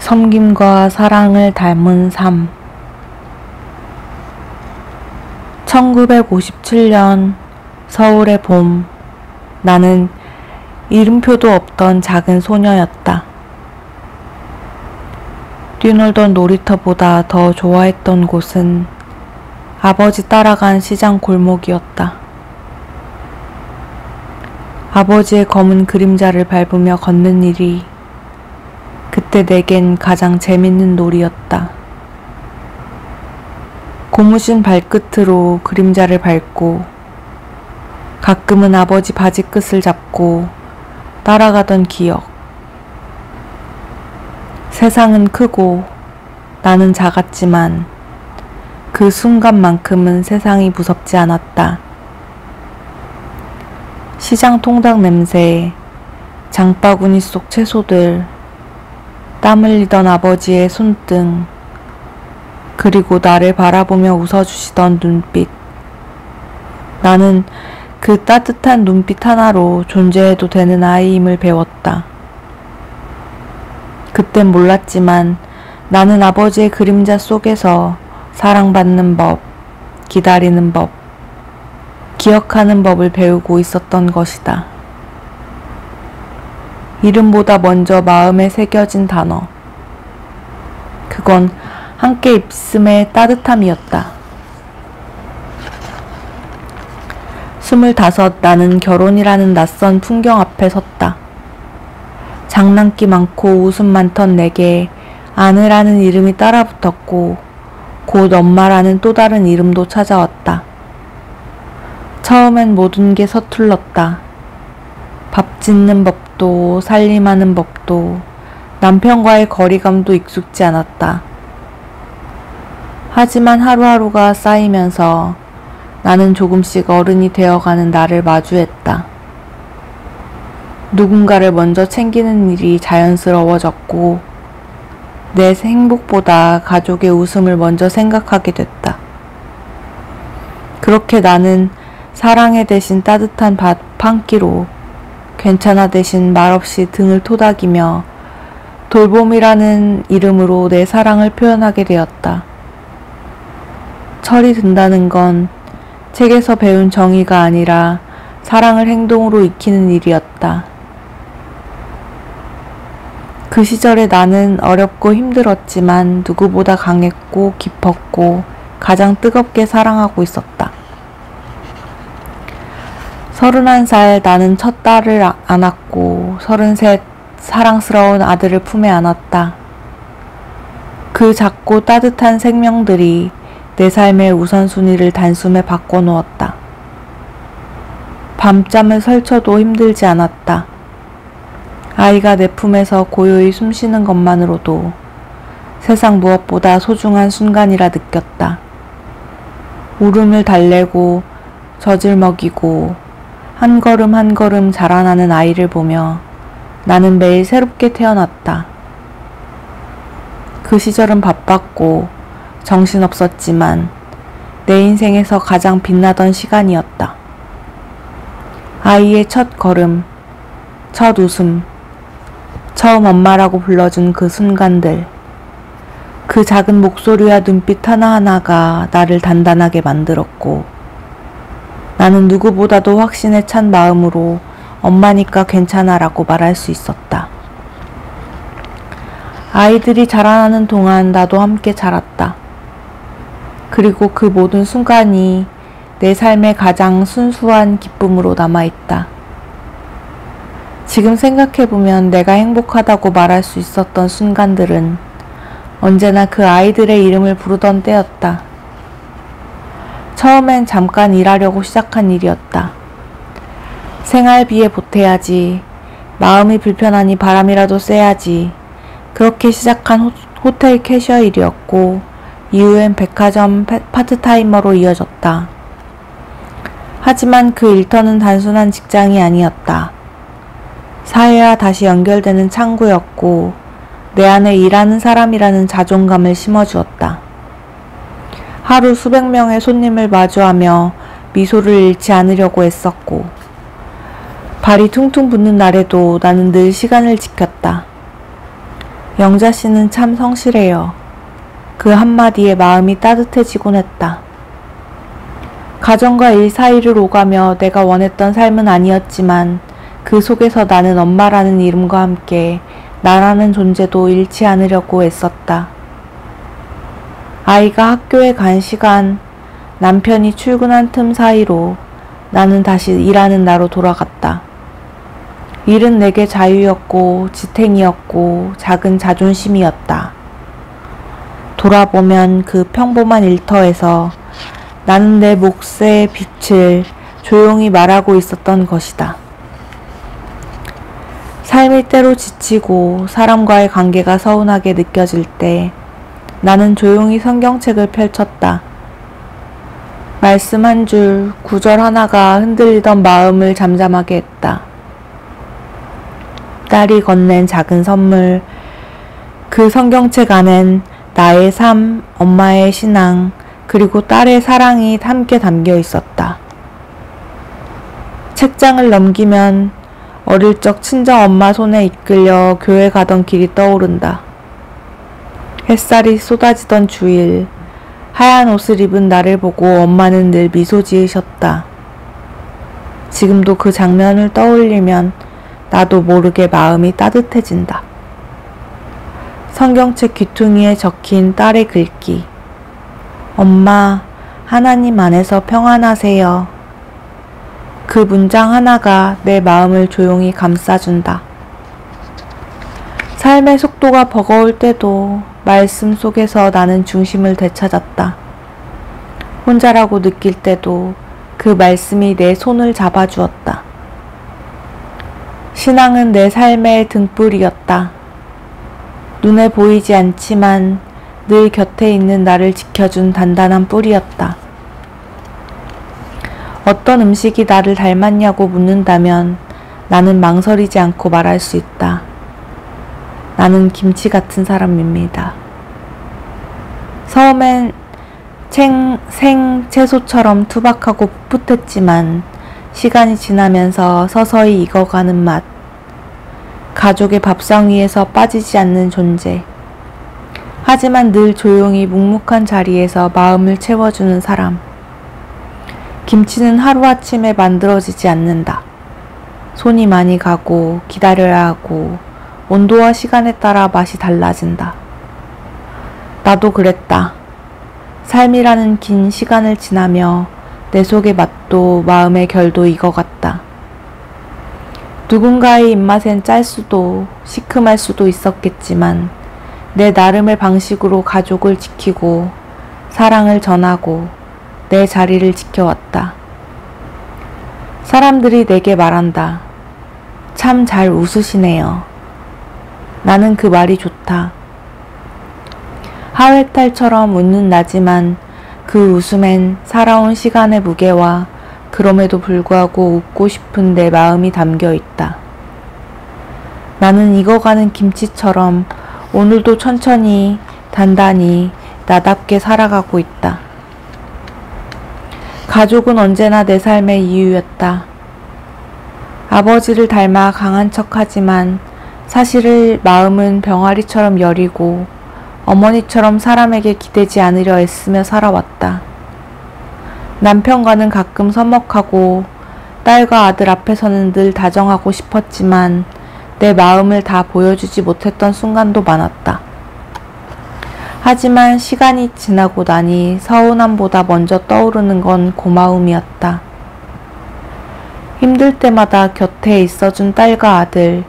섬김과 사랑을 닮은 삶. 1957년 서울의 봄, 나는 이름표도 없던 작은 소녀였다. 뛰놀던 놀이터보다 더 좋아했던 곳은 아버지 따라간 시장 골목이었다. 아버지의 검은 그림자를 밟으며 걷는 일이 그때 내겐 가장 재밌는 놀이였다. 고무신 발끝으로 그림자를 밟고 가끔은 아버지 바지끝을 잡고 따라가던 기억. 세상은 크고 나는 작았지만 그 순간만큼은 세상이 무섭지 않았다. 시장 통닭 냄새, 장바구니 속 채소들, 땀 흘리던 아버지의 손등, 그리고 나를 바라보며 웃어주시던 눈빛. 나는 그 따뜻한 눈빛 하나로 존재해도 되는 아이임을 배웠다. 그땐 몰랐지만 나는 아버지의 그림자 속에서 사랑받는 법, 기다리는 법, 기억하는 법을 배우고 있었던 것이다. 이름보다 먼저 마음에 새겨진 단어. 그건 함께 있음의 따뜻함이었다. 25, 나는 결혼이라는 낯선 풍경 앞에 섰다. 장난기 많고 웃음 많던 내게 아내라는 이름이 따라붙었고 곧 엄마라는 또 다른 이름도 찾아왔다. 처음엔 모든 게 서툴렀다. 밥 짓는 법도 살림하는 법도 남편과의 거리감도 익숙지 않았다. 하지만 하루하루가 쌓이면서 나는 조금씩 어른이 되어가는 나를 마주했다. 누군가를 먼저 챙기는 일이 자연스러워졌고 내 행복보다 가족의 웃음을 먼저 생각하게 됐다. 그렇게 나는 사랑의 대신 따뜻한 밥 한 끼로 괜찮아 대신 말없이 등을 토닥이며 돌봄이라는 이름으로 내 사랑을 표현하게 되었다. 철이 든다는 건 책에서 배운 정의가 아니라 사랑을 행동으로 익히는 일이었다. 그 시절에 나는 어렵고 힘들었지만 누구보다 강했고 깊었고 가장 뜨겁게 사랑하고 있었다. 31살 나는 첫 딸을 안았고 33 사랑스러운 아들을 품에 안았다. 그 작고 따뜻한 생명들이 내 삶의 우선순위를 단숨에 바꿔놓았다. 밤잠을 설쳐도 힘들지 않았다. 아이가 내 품에서 고요히 숨쉬는 것만으로도 세상 무엇보다 소중한 순간이라 느꼈다. 울음을 달래고 젖을 먹이고 한 걸음 한 걸음 자라나는 아이를 보며 나는 매일 새롭게 태어났다. 그 시절은 바빴고 정신없었지만 내 인생에서 가장 빛나던 시간이었다. 아이의 첫 걸음, 첫 웃음, 처음 엄마라고 불러준 그 순간들, 그 작은 목소리와 눈빛 하나하나가 나를 단단하게 만들었고 나는 누구보다도 확신에 찬 마음으로 엄마니까 괜찮아라고 말할 수 있었다. 아이들이 자라나는 동안 나도 함께 자랐다. 그리고 그 모든 순간이 내 삶의 가장 순수한 기쁨으로 남아있다. 지금 생각해보면 내가 행복하다고 말할 수 있었던 순간들은 언제나 그 아이들의 이름을 부르던 때였다. 처음엔 잠깐 일하려고 시작한 일이었다. 생활비에 보태야지, 마음이 불편하니 바람이라도 쐬야지, 그렇게 시작한 호텔 캐셔 일이었고 이후엔 백화점 파트타이머로 이어졌다. 하지만 그 일터는 단순한 직장이 아니었다. 사회와 다시 연결되는 창구였고 내 안에 일하는 사람이라는 자존감을 심어주었다. 하루 수백 명의 손님을 마주하며 미소를 잃지 않으려고 애썼고 발이 퉁퉁 붓는 날에도 나는 늘 시간을 지켰다. 영자 씨는 참 성실해요. 그 한마디에 마음이 따뜻해지곤 했다. 가정과 일 사이를 오가며 내가 원했던 삶은 아니었지만 그 속에서 나는 엄마라는 이름과 함께 나라는 존재도 잃지 않으려고 애썼다. 아이가 학교에 간 시간, 남편이 출근한 틈 사이로 나는 다시 일하는 나로 돌아갔다. 일은 내게 자유였고 지탱이었고 작은 자존심이었다. 돌아보면 그 평범한 일터에서 나는 내 몫의 빛을 조용히 말하고 있었던 것이다. 삶이 때로 지치고 사람과의 관계가 서운하게 느껴질 때 나는 조용히 성경책을 펼쳤다. 말씀 한 줄, 구절 하나가 흔들리던 마음을 잠잠하게 했다. 딸이 건넨 작은 선물, 그 성경책 안엔 나의 삶, 엄마의 신앙, 그리고 딸의 사랑이 함께 담겨 있었다. 책장을 넘기면 어릴 적 친정 엄마 손에 이끌려 교회 가던 길이 떠오른다. 햇살이 쏟아지던 주일, 하얀 옷을 입은 나를 보고 엄마는 늘 미소 지으셨다. 지금도 그 장면을 떠올리면 나도 모르게 마음이 따뜻해진다. 성경책 귀퉁이에 적힌 딸의 글귀. 엄마, 하나님 안에서 평안하세요. 그 문장 하나가 내 마음을 조용히 감싸준다. 삶의 속도가 버거울 때도 말씀 속에서 나는 중심을 되찾았다. 혼자라고 느낄 때도 그 말씀이 내 손을 잡아주었다. 신앙은 내 삶의 등불이었다. 눈에 보이지 않지만 늘 곁에 있는 나를 지켜준 단단한 뿌리였다. 어떤 음식이 나를 닮았냐고 묻는다면 나는 망설이지 않고 말할 수 있다. 나는 김치 같은 사람입니다. 처음엔 생채소처럼 투박하고 풋풋했지만 시간이 지나면서 서서히 익어가는 맛. 가족의 밥상 위에서 빠지지 않는 존재. 하지만 늘 조용히 묵묵한 자리에서 마음을 채워주는 사람. 김치는 하루아침에 만들어지지 않는다. 손이 많이 가고 기다려야 하고 온도와 시간에 따라 맛이 달라진다. 나도 그랬다. 삶이라는 긴 시간을 지나며 내 속의 맛도 마음의 결도 익어갔다. 누군가의 입맛엔 짤 수도 시큼할 수도 있었겠지만 내 나름의 방식으로 가족을 지키고 사랑을 전하고 내 자리를 지켜왔다. 사람들이 내게 말한다. 참 잘 웃으시네요. 나는 그 말이 좋다. 하회탈처럼 웃는 나지만 그 웃음엔 살아온 시간의 무게와 그럼에도 불구하고 웃고 싶은 내 마음이 담겨 있다. 나는 익어가는 김치처럼 오늘도 천천히 단단히 나답게 살아가고 있다. 가족은 언제나 내 삶의 이유였다. 아버지를 닮아 강한 척하지만 사실 마음은 병아리처럼 여리고 어머니처럼 사람에게 기대지 않으려 애쓰며 살아왔다. 남편과는 가끔 서먹하고 딸과 아들 앞에서는 늘 다정하고 싶었지만 내 마음을 다 보여주지 못했던 순간도 많았다. 하지만 시간이 지나고 나니 서운함보다 먼저 떠오르는 건 고마움이었다. 힘들 때마다 곁에 있어준 딸과 아들,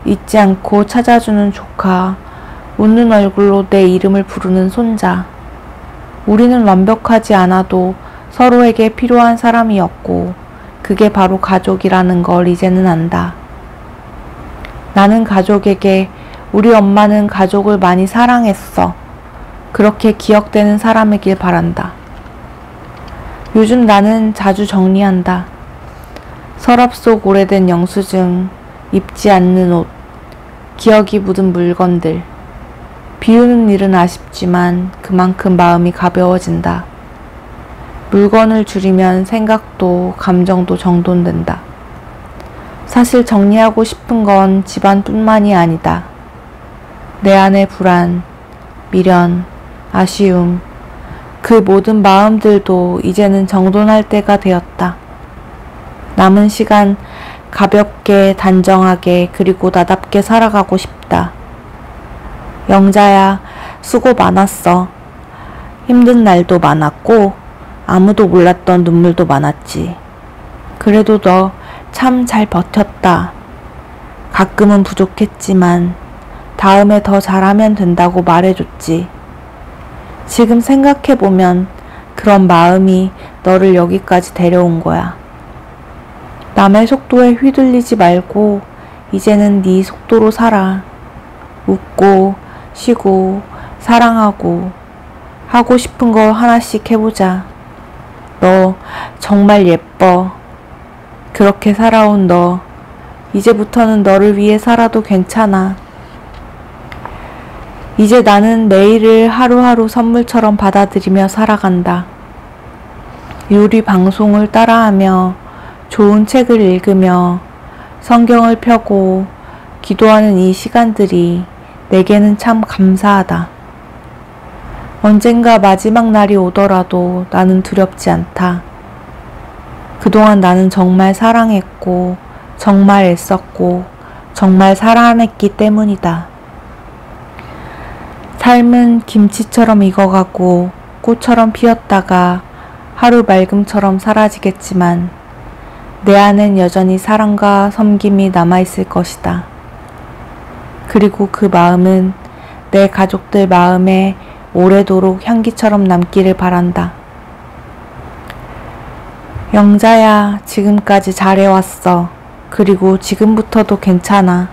잊지 않고 찾아주는 조카, 웃는 얼굴로 내 이름을 부르는 손자. 우리는 완벽하지 않아도 서로에게 필요한 사람이었고 그게 바로 가족이라는 걸 이제는 안다. 나는 가족에게 우리 엄마는 가족을 많이 사랑했어. 그렇게 기억되는 사람이길 바란다. 요즘 나는 자주 정리한다. 서랍 속 오래된 영수증, 입지 않는 옷, 기억이 묻은 물건들. 비우는 일은 아쉽지만 그만큼 마음이 가벼워진다. 물건을 줄이면 생각도 감정도 정돈된다. 사실 정리하고 싶은 건 집안뿐만이 아니다. 내 안의 불안, 미련, 아쉬움, 그 모든 마음들도 이제는 정돈할 때가 되었다. 남은 시간 가볍게, 단정하게, 그리고 나답게 살아가고 싶다. 영자야, 수고 많았어. 힘든 날도 많았고, 아무도 몰랐던 눈물도 많았지. 그래도 너 참 잘 버텼다. 가끔은 부족했지만, 다음에 더 잘하면 된다고 말해줬지. 지금 생각해보면 그런 마음이 너를 여기까지 데려온 거야. 남의 속도에 휘둘리지 말고 이제는 네 속도로 살아. 웃고 쉬고 사랑하고 하고 싶은 거 하나씩 해보자. 너 정말 예뻐. 그렇게 살아온 너, 이제부터는 너를 위해 살아도 괜찮아. 이제 나는 매일을 하루하루 선물처럼 받아들이며 살아간다. 요리 방송을 따라하며 좋은 책을 읽으며 성경을 펴고 기도하는 이 시간들이 내게는 참 감사하다. 언젠가 마지막 날이 오더라도 나는 두렵지 않다. 그동안 나는 정말 사랑했고, 정말 애썼고, 정말 살아냈기 때문이다. 삶은 김치처럼 익어가고 꽃처럼 피었다가 하루 맑음처럼 사라지겠지만 내 안엔 여전히 사랑과 섬김이 남아있을 것이다. 그리고 그 마음은 내 가족들 마음에 오래도록 향기처럼 남기를 바란다. 영자야, 지금까지 잘해왔어. 그리고 지금부터도 괜찮아.